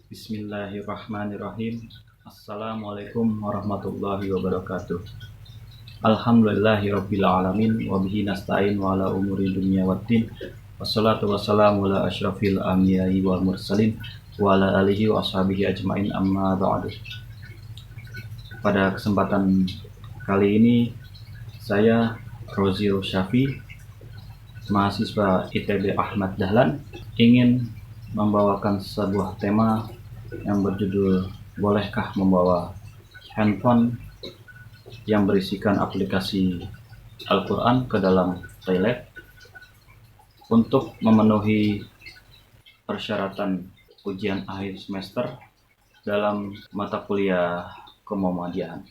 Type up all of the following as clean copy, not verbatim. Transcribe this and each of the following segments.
Bismillahirrahmanirrahim. Assalamualaikum warahmatullahi wabarakatuh. Alhamdulillahirabbil alamin wa bihi nasta'in wa ala umuri dunya waddin. Wassalatu wassalamu ala asyrafil anbiya'i wal mursalin wa ala alihi wa ashabihi ajmain, amma ba'du. Pada kesempatan kali ini saya Rozi Rosyafi, mahasiswa ITB Ahmad Dahlan, ingin membawakan sebuah tema yang berjudul "Bolehkah membawa handphone yang berisikan aplikasi Al-Quran ke dalam toilet?" untuk memenuhi persyaratan ujian akhir semester dalam mata kuliah kemuhammadiyaan.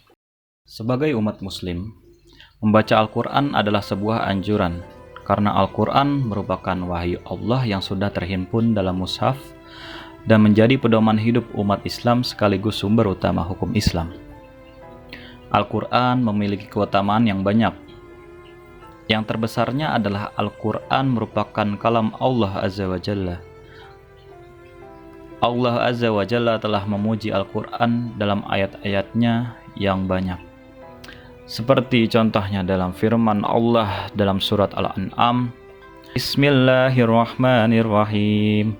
Sebagai umat muslim, membaca Al-Quran adalah sebuah anjuran, karena Al-Quran merupakan wahyu Allah yang sudah terhimpun dalam mushaf dan menjadi pedoman hidup umat Islam sekaligus sumber utama hukum Islam. Al-Quran memiliki keutamaan yang banyak. Yang terbesarnya adalah Al-Quran merupakan kalam Allah Azza wa Jalla. Allah Azza wa Jalla telah memuji Al-Quran dalam ayat-ayatnya yang banyak. Seperti contohnya dalam firman Allah dalam surat Al-An'am, Bismillahirrahmanirrahim,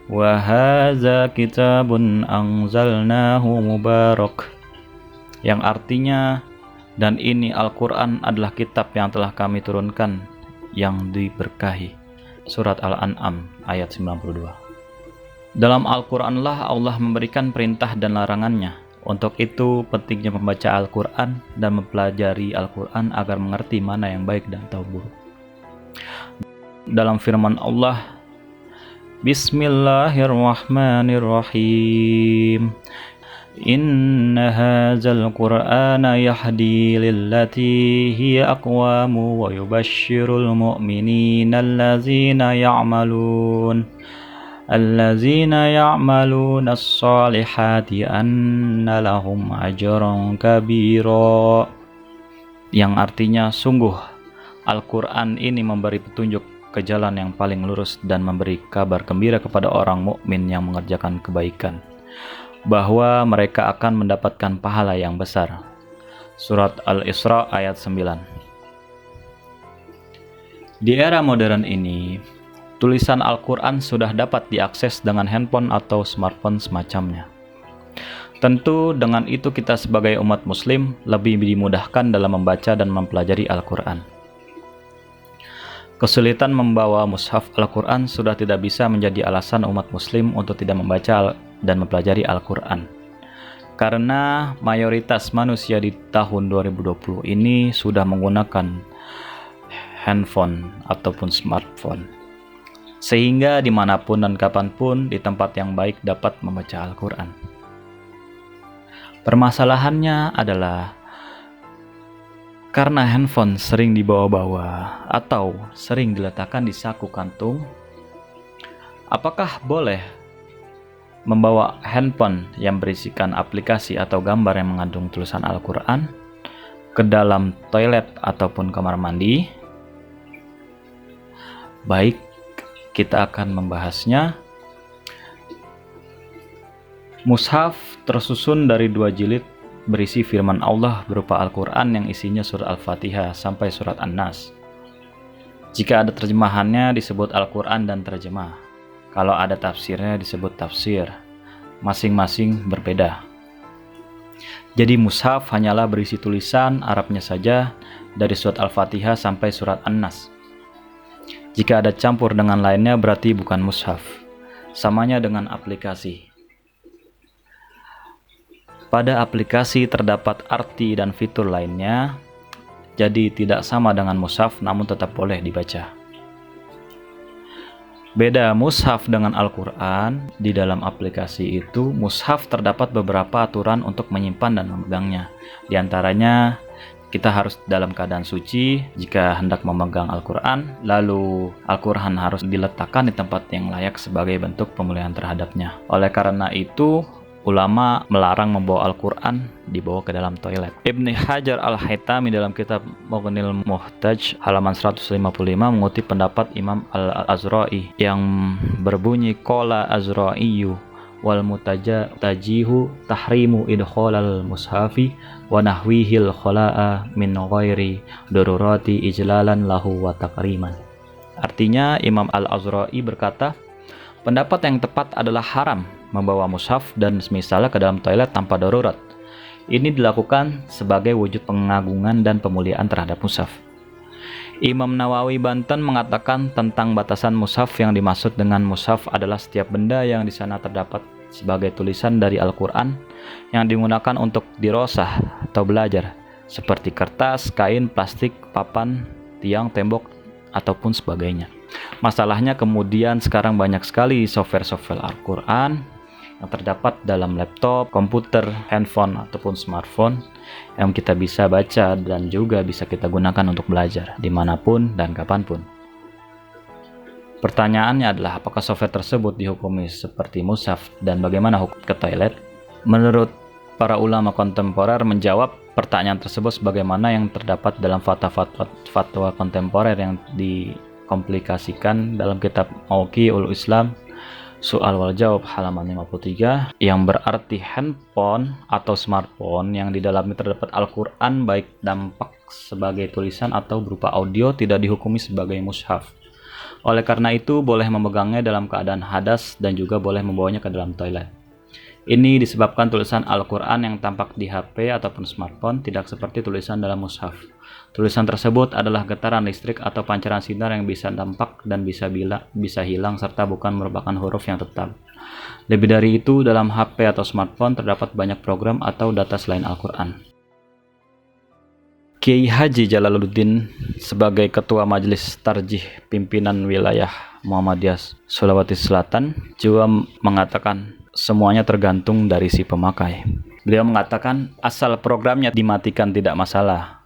wa hadza kitabun anzalnahu mubarak, yang artinya, dan ini Al-Quran adalah kitab yang telah kami turunkan yang diberkahi. Surat Al-An'am ayat 92. Dalam Al-Quranlah Allah memberikan perintah dan larangannya. Untuk itu pentingnya membaca Al-Quran dan mempelajari Al-Quran agar mengerti mana yang baik dan tahu buruk. Dalam firman Allah, Bismillahirrahmanirrahim, Inna hadzal Qur'ana yahdi lillati hiya aqwamu wa yubashshirul mu'minina allazina ya'maluna as-salihati anna lahum ajran kabira, yang artinya, sungguh Al-Quran ini memberi petunjuk ke jalan yang paling lurus dan memberi kabar gembira kepada orang mukmin yang mengerjakan kebaikan, bahwa mereka akan mendapatkan pahala yang besar. Surat Al-Isra ayat 9. Di era modern ini, tulisan Al-Quran sudah dapat diakses dengan handphone atau smartphone semacamnya. Tentu dengan itu kita sebagai umat muslim lebih dimudahkan dalam membaca dan mempelajari Al-Quran. Kesulitan membawa mushaf Al-Quran sudah tidak bisa menjadi alasan umat muslim untuk tidak membaca dan mempelajari Al-Quran. Karena mayoritas manusia di tahun 2020 ini sudah menggunakan handphone ataupun smartphone, sehingga dimanapun dan kapanpun di tempat yang baik dapat membaca Al-Quran. Permasalahannya adalah karena handphone sering dibawa-bawa atau sering diletakkan di saku kantung, apakah boleh membawa handphone yang berisikan aplikasi atau gambar yang mengandung tulisan Al-Quran ke dalam toilet ataupun kamar mandi? Baik, kita akan membahasnya. Mushaf tersusun dari 2 jilid berisi firman Allah berupa Al-Quran yang isinya surat Al-Fatihah sampai surat An-Nas. Jika ada terjemahannya disebut Al-Quran dan terjemah. Kalau ada tafsirnya disebut tafsir. Masing-masing berbeda. Jadi mushaf hanyalah berisi tulisan Arabnya saja dari surat Al-Fatihah sampai surat An-Nas. Jika ada campur dengan lainnya berarti bukan mushaf. Samanya dengan aplikasi. Pada aplikasi terdapat arti dan fitur lainnya, jadi tidak sama dengan mushaf namun tetap boleh dibaca. Beda mushaf dengan Al-Quran, di dalam aplikasi itu mushaf terdapat beberapa aturan untuk menyimpan dan memegangnya. Di antaranya, kita harus dalam keadaan suci jika hendak memegang Al-Quran, lalu Al-Quran harus diletakkan di tempat yang layak sebagai bentuk pemulihan terhadapnya. Oleh karena itu, ulama melarang membawa Al-Quran dibawa ke dalam toilet. Ibnu Hajar Al-Haytami dalam kitab Mughnil Muhtaj halaman 155 mengutip pendapat Imam Al-Azra'i yang berbunyi qala Azra'iyu wal mutajihu tahrimu idkhalal mushafi wa nahwihil khala'a min ghairi darurati ijlalan lahu wa takriman. Artinya Imam Al-Azra'i berkata, pendapat yang tepat adalah haram membawa mushaf dan semisalnya ke dalam toilet tanpa darurat. Ini dilakukan sebagai wujud pengagungan dan pemuliaan terhadap mushaf. Imam Nawawi Banten mengatakan tentang batasan mushaf, yang dimaksud dengan mushaf adalah setiap benda yang di sana terdapat sebagai tulisan dari Al-Quran yang digunakan untuk dirosah atau belajar, seperti kertas, kain, plastik, papan, tiang, tembok, ataupun sebagainya. Masalahnya kemudian sekarang banyak sekali software Al-Quran yang terdapat dalam laptop, komputer, handphone, ataupun smartphone yang kita bisa baca dan juga bisa kita gunakan untuk belajar dimanapun dan kapanpun. Pertanyaannya adalah apakah software tersebut dihukumi seperti mushaf dan bagaimana hukum ke toilet? Menurut para ulama kontemporer menjawab pertanyaan tersebut sebagaimana yang terdapat dalam fatwa kontemporer yang dikomplikasikan dalam kitab Mauqi'ul Islam Soal wal Jawab halaman 53, yang berarti handphone atau smartphone yang di dalamnya terdapat Al-Quran baik dampak sebagai tulisan atau berupa audio tidak dihukumi sebagai mushaf. Oleh karena itu boleh memegangnya dalam keadaan hadas dan juga boleh membawanya ke dalam toilet. Ini disebabkan tulisan Al-Quran yang tampak di HP ataupun smartphone tidak seperti tulisan dalam mushaf. Tulisan tersebut adalah getaran listrik atau pancaran sinar yang bisa dampak dan bisa hilang serta bukan merupakan huruf yang tetap. Lebih dari itu, dalam HP atau smartphone terdapat banyak program atau data selain Al-Quran. Kiai Haji Jalaluddin sebagai Ketua Majelis Tarjih Pimpinan Wilayah Muhammadiyah Sulawesi Selatan juga mengatakan semuanya tergantung dari si pemakai. Beliau mengatakan asal programnya dimatikan tidak masalah.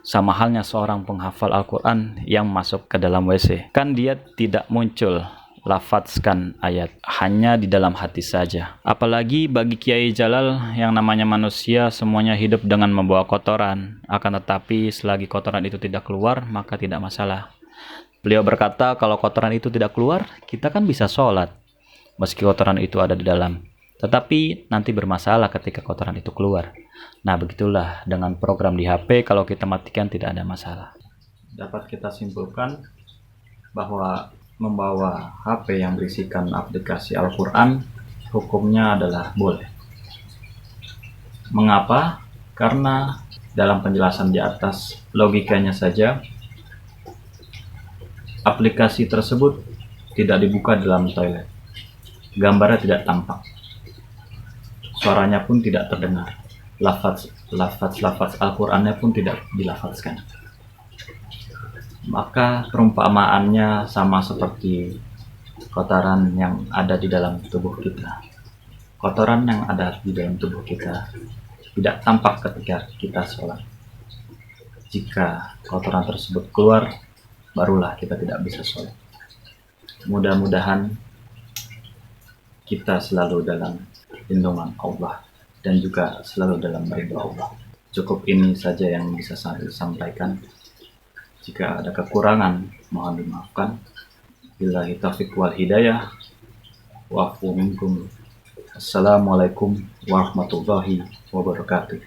Sama halnya seorang penghafal Al-Quran yang masuk ke dalam WC. Kan dia tidak muncul lafadzkan ayat, hanya di dalam hati saja. Apalagi bagi Kiai Jalal yang namanya manusia semuanya hidup dengan membawa kotoran. Akan tetapi selagi kotoran itu tidak keluar maka tidak masalah. Beliau berkata kalau kotoran itu tidak keluar kita kan bisa sholat meski kotoran itu ada di dalam. Tetapi nanti bermasalah ketika kotoran itu keluar. Nah begitulah dengan program di HP, kalau kita matikan tidak ada masalah. Dapat kita simpulkan bahwa membawa HP yang berisikan aplikasi Al-Quran hukumnya adalah boleh. Mengapa? Karena dalam penjelasan di atas logikanya saja aplikasi tersebut tidak dibuka dalam toilet. Gambarnya tidak tampak, suaranya pun tidak terdengar, lafaz Al-Qur'annya pun tidak dilafazkan. Maka perumpamaannya sama seperti kotoran yang ada di dalam tubuh kita. Kotoran yang ada di dalam tubuh kita tidak tampak ketika kita sholat. Jika kotoran tersebut keluar, barulah kita tidak bisa sholat. Mudah-mudahan kita selalu dalam lindungan Allah dan juga selalu dalam ridho Allah. Cukup ini saja yang bisa saya sampaikan. Jika ada kekurangan mohon dimaafkan. Billahi taufiq wal hidayah. Wa'fu minkum. Assalamualaikum warahmatullahi wabarakatuh.